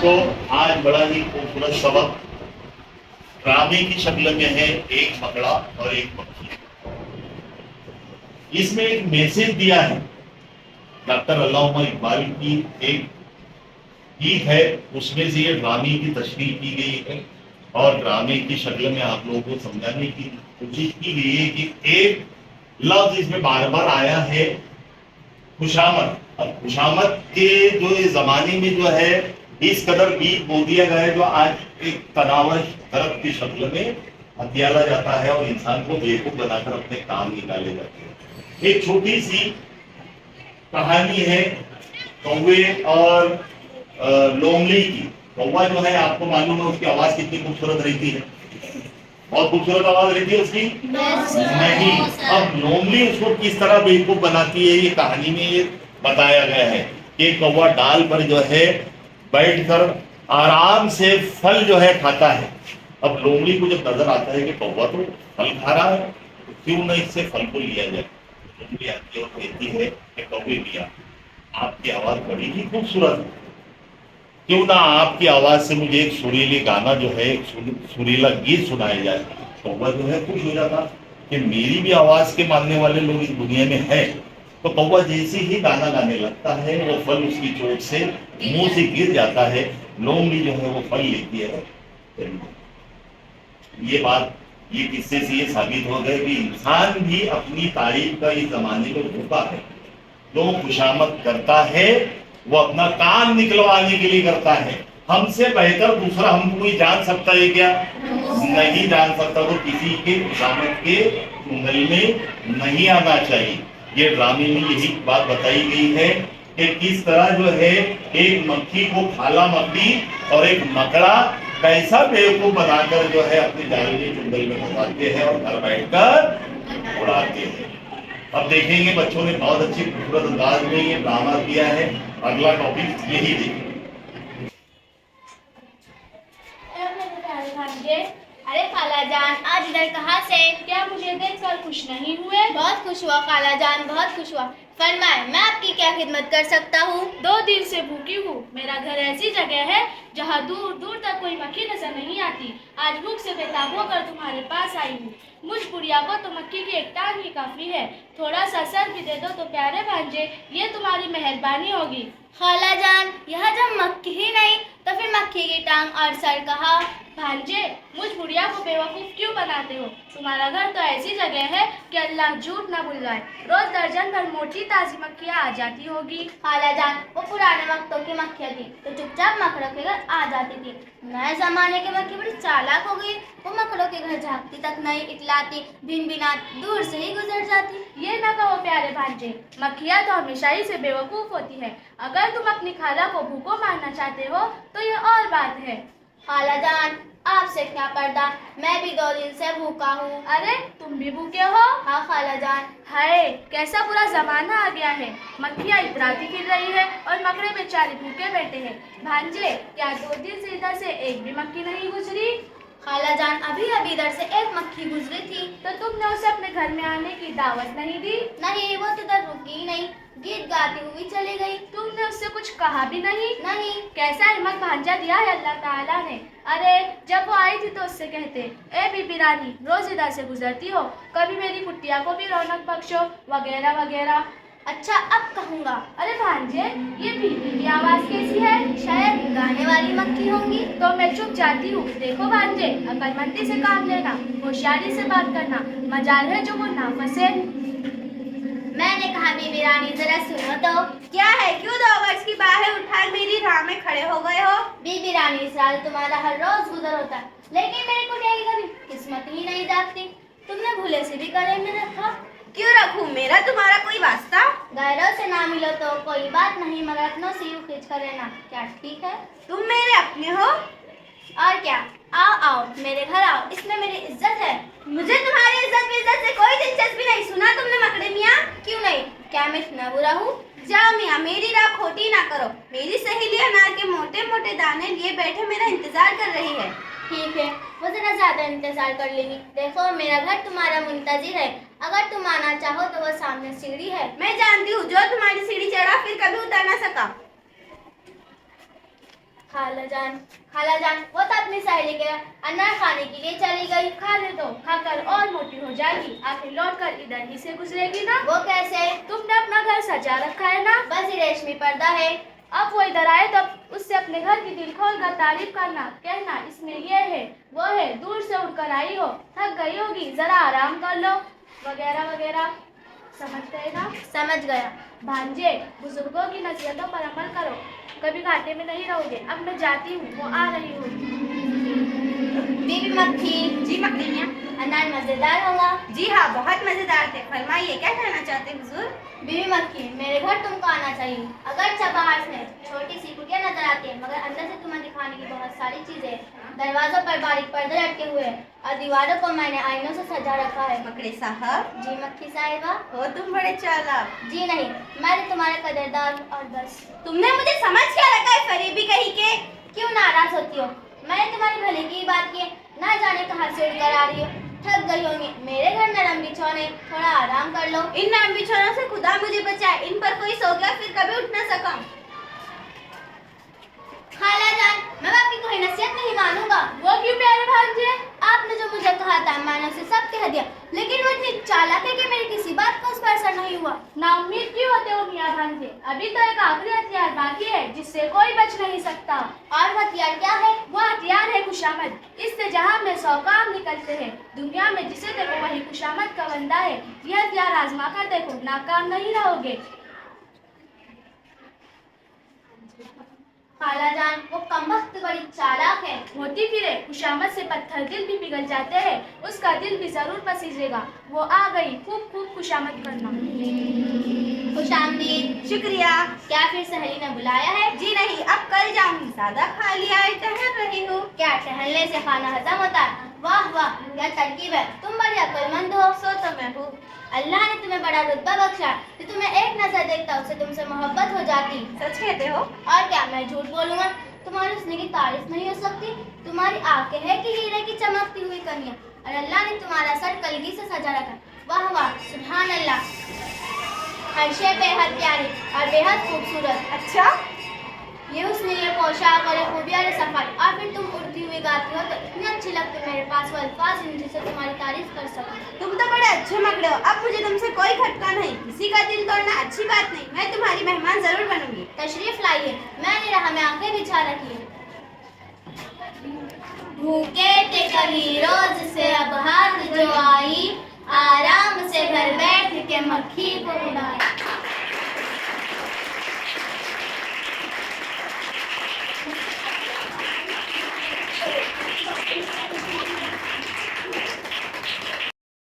तो आज बड़ा ही खूबसूरत सबक ड्रामे की शक्ल में है, एक मकड़ा और एक मक्खी। इसमें एक मैसेज दिया है डॉक्टर अल्लामा इकबाल की एक गीत है, उसमें से ये ड्रामे की तशरीह की गई है और ड्रामे की शक्ल में आप लोगों को समझाने की कोशिश की गई है कि एक लफ्ज इसमें बार बार आया है, खुशामद। अब खुशामद के जो इस जमाने में जो है इस कदर बीज बो दिया गया है, जो आज एक तनावश दर्द की शक्ल में हथियाला जाता है और इंसान को बेवकूफ बनाकर अपने काम निकाले जाते हैं। एक छोटी सी कहानी है कौवे और लोमड़ी की। कौवा जो है आपको मालूम है उसकी आवाज कितनी खूबसूरत रहती है, बहुत खूबसूरत आवाज रहती है उसकी। नहीं, अब लोमड़ी उसको किस तरह बेवकूफ बनाती है ये कहानी में ये बताया गया है कि कौवा डाल पर जो है बैठकर आराम से फल जो है खाता है। अब लोमड़ी को जब नजर आता है कि कौवा तो फल खा रहा है, तो क्यों न इससे फल को लिया जाए। लोमड़ी आती है और कहती है कि कौवे मियां, आपकी आवाज बड़ी ही खूबसूरत है, क्यों ना आपकी आवाज से मुझे एक सुरीली गाना जो है, एक सुरीला गीत सुनाया जाए। कौवा जो है खुश हो जाता कि मेरी भी आवाज के मानने वाले लोग इस दुनिया में है। तो कौवा जैसे ही गाना गाने लगता है वो फल उसकी चोट से मुंह से गिर जाता है। लोमड़ी जो है वो फल लेती है। ये बात, ये किस्से से ये साबित हो गया कि इंसान भी अपनी तारीफ का इस जमाने में भूखा है। जो खुशामद करता है वो अपना काम निकलवाने के लिए करता है। हमसे बेहतर दूसरा हमको कोई जान सकता है क्या? नहीं जान सकता। तो किसी के खुशामद के चुंगल में नहीं आना चाहिए। ये ड्रामे में यही बात बताई गई है कि किस तरह जो है एक मक्खी को खाला मकड़ी और एक मकड़ा कैसा बेवकूफ बनाकर जो है अपने जाल के चुंगल में फंसाते हैं और घर बैठकर उड़ाते हैं। अब देखेंगे बच्चों ने बहुत अच्छी खूबसूरत अंदाज में ये ड्रामा किया है। अगला टॉपिक यही देखिए। अरे खाला जान, आज इधर कहाँ से? क्या मुझे देखकर खुश नहीं हुए? बहुत खुश हुआ खाला जान, बहुत खुश हुआ। फरमाए, मैं आपकी क्या खिदमत कर सकता हूँ? 2 दिन से भूखी हूँ। मेरा घर ऐसी जगह है जहाँ दूर दूर तक कोई मक्खी नजर नहीं आती। आज भूख से बेताब होकर तुम्हारे पास आई हूँ। मुझ बुढ़िया को तो मक्खी की एक टांग ही काफी है। थोड़ा सा सर भी दे दो तो प्यारे भांजे, ये तुम्हारी मेहरबानी होगी। खाला जान, यह जब मक्खी ही नहीं तो फिर मक्खी की टांग और सर कहा? भांजे, मुझ बुढ़िया को बेवकूफ क्यों बनाते हो? तुम्हारा घर तो ऐसी जगह है कि अल्लाह झूठ ना बुलवाए, रोज दर्जन भर मोटी ताजी मक्खियाँ आ जाती होगी। खाला जान, वो पुराने वक्तों की मक्खियाँ थी तो चुपचाप मकड़ों के घर आ जाती थी। नए जमाने की मक्खी बड़ी चालाक हो गई, वो मकड़ों के घर झांकती तक नहीं, इतलाती भिन भिना दूर से ही गुजर जाती। ये न कहो प्यारे भांजे, मक्खियाँ तो हमेशा ही से बेवकूफ होती है। अगर तुम अपनी खाला को भूखों मारना चाहते हो तो ये और बात है। खाला जान, आपसे क्या पर्दा, मैं भी 2 दिन से भूखा हूँ। अरे तुम भी भूखे हो? हाँ खाला जान। हाय, कैसा बुरा जमाना आ गया है। मक्खियाँ इतराती फिर रही है और मकड़े बेचारे भूखे बैठे हैं। भांजे, क्या 2 दिन से इधर से एक भी मक्खी नहीं गुजरी? खाला जान, अभी अभी इधर से एक मक्खी गुजरी थी। तो तुमने उसे अपने घर में आने की दावत नहीं दी? नहीं, वो तो इधर रुकी ही नहीं, गीत गाती हुई चली गई। तुमने उससे कुछ कहा भी नहीं? नहीं। कैसा अहमद भांजा दिया है अल्लाह ताला ने। अरे जब वो आई थी तो उससे कहते, ए बीबी रानी, रोज इधर से गुजरती हो, कभी मेरी कुटिया को भी रौनक बख्शो, वगैरह वगैरह। अच्छा, अब कहूँगा। अरे भांजे, ये बीबी की आवाज कैसी है? शायद गाने वाली मक्खी होंगी। तो मैं चुप जाती हूँ। देखो भांजे, अक्लमंदी से काम लेना, होशियारी से बात करना, मजाल है जो वो ना फंसे। मैंने कहा बीबी रानी जरा सुनो तो। क्या है, क्यों 2 वर्ष की बाहें उठा मेरी राह में खड़े हो गए हो? बीबी रानी, इस साल तुम्हारा हर रोज गुजर होता है, लेकिन मेरी कुटिया की कभी किस्मत ही नहीं जागती। तुमने भूले से भी गले में रखा। क्यों रखूं, मेरा तुम्हारा कोई वास्ता? गैरों से ना मिलो तो कोई बात नहीं, मगर अपनों से यूं खींच कर रहना क्या ठीक है? तुम मेरे अपने हो? और क्या, आओ आओ मेरे घर आओ, इसमें मेरी इज्जत है। मुझे तुम्हारी इज्जत से कोई दिलचस्पी नहीं। सुना तुमने मकड़े मियाँ? क्यों नहीं, क्या मैं इतना बुरा हूँ? जाओ मियाँ, मेरी राह खोटी ना करो। मेरी सहेली अनार के मोटे मोटे दाने लिए बैठे मेरा इंतजार कर रही है। ठीक है, वो जरा ज्यादा इंतजार कर लेगी। देखो मेरा घर तुम्हारा मुंतजिर है, अगर तुम आना चाहो तो वो सामने सीढ़ी है। मैं जानती हूँ, जो तुम्हारी सीढ़ी चढ़ा फिर कभी उतर ना सका। खाला जान, वो तो अपनी सहेली के अनार खाने के लिए चली गई। खा ले तो खाकर और मोटी हो जाएगी, आखिर लौट कर इधर ही से गुजरेगी ना। वो कैसे? तुमने अपना घर सजा रखा है ना। बस ये रेशमी पर्दा है। अब वो इधर आए तब उससे अपने घर की दिल खोल कर तारीफ करना, कहना इसमें ये है वो है, दूर से उड़कर आई हो, थक गई होगी, जरा आराम कर लो, वगैरह वगैरह। समझ गए ना? समझ गया। भांजे, बुजुर्गों की नसीहतों पर अमल करो, कभी घाटे में नहीं रहोगे। अब मैं जाती हूँ, वो आ रही होगी। बीबी मक्खी, जी मखनिया। अनार मजेदार होगा। जी हाँ, बहुत मजेदार थे। फरमाइए, क्या कहना चाहते हुजूर? बीबी मक्खी, मेरे घर तुमको आना चाहिए। अगर बाहर से छोटी सी कुटिया नजर आती है, मगर अंदर से तुम्हें दिखाने की बहुत सारी चीजें हैं। दरवाजों पर बारीक पर्दे लटके हुए हैं और दीवारों को मैंने आईनों से सजा रखा है। मकड़े साहब। जी मक्खी साहिबा। हो तुम बड़े चालाक। जी नहीं, मैं तो तुम्हारे कदरदार हूँ और बस। तुमने मुझे समझ क्या रखा है, फरीबी कहीं के? क्यों नाराज होती हो? मैंने तुम्हारी भले की बात की है, ना जाने कहाँ से उड़कर आ रही हो। थक गई होंगी, मेरे घर नरम बिछौने, थोड़ा आराम कर लो। इन नरम बिछौनों से खुदा मुझे बचाए, इन पर कोई सो गया फिर कभी उठ ना सका। खाला जान, मैं आपकी कोई नसीहत नहीं मानूंगा। वो क्यों प्यारे भांजे? आपने जो मुझे कहा था मैंने उसे सब कह दिया, लेकिन वो इतनी चालाक है कि मेरी किसी बात का उस पर असर नहीं हुआ। ना उम्मीद क्यों होते हो मियाँ भांजे? अभी तो एक आखिरी हथियार बाकी है जिससे कोई बच नहीं सकता। और हथियार क्या है? वो हथियार है खुशामद। इससे जहां में 100 काम निकलते हैं। दुनिया में जिसे देखो वही खुशामद का बंदा है। यह हथियार आजमा कर देखो, नाकाम नहीं रहोगे। खाला जान, वो कमबख्त बड़ी चालाक है। होती फिरे, खुशामद से पत्थर दिल भी पिघल जाते हैं, उसका दिल भी जरूर पसीजेगा। वो आ गई, खूब खूब खुशामद करना। खुशामदीद। शुक्रिया। क्या फिर सहेली ने बुलाया है? जी नहीं, अब कल जाऊंगी। ज्यादा खा लिया है, टहल रही हूँ। क्या टहलने से खाना हजम होता है? वाह वाह, क्या तरकीब है। तुम बड़ी अक्लमंद हो। सो तो मैं हूँ। अल्लाह ने तुम्हें बड़ा रुतबा बख्शा कि तुम्हें एक नजर देखता उससे तुमसे मोहब्बत हो जाती। सच कहते हो? और क्या मैं झूठ बोलूंगा? तुम्हारे हुस्न की तारीफ नहीं हो सकती। तुम्हारी आंखें है कि हीरे की चमकती हुई कनियां, और अल्लाह ने तुम्हारा सर कलगी से सजा रखा। वाह वाह, सुभान अल्लाह। हर शे बेहद प्यारी और बेहद खूबसूरत। अच्छा, ये हुस्न, ये पोशाक और ये खूबियां, ये सफर, और फिर तुम उड़ती हुई गाती हो तो इतनी अच्छी लगती है। मेरे पास वो अल्फाज नहीं जिससे तुम्हारी तारीफ कर सकूं। तुम तो बड़े अच्छे मकड़े हो। अब मुझे तुमसे कोई खटका नहीं। किसी का दिल तोड़ना अच्छी बात नहीं। मैं तुम्हारी मेहमान जरूर बनूंगी। तशरीफ लाइए, मैंने राह में आंखें बिछा रखी है। भूखे थे कभी रोज से, अब हाथ जो आई, आराम से घर बैठ के मक्खी को उड़ाई।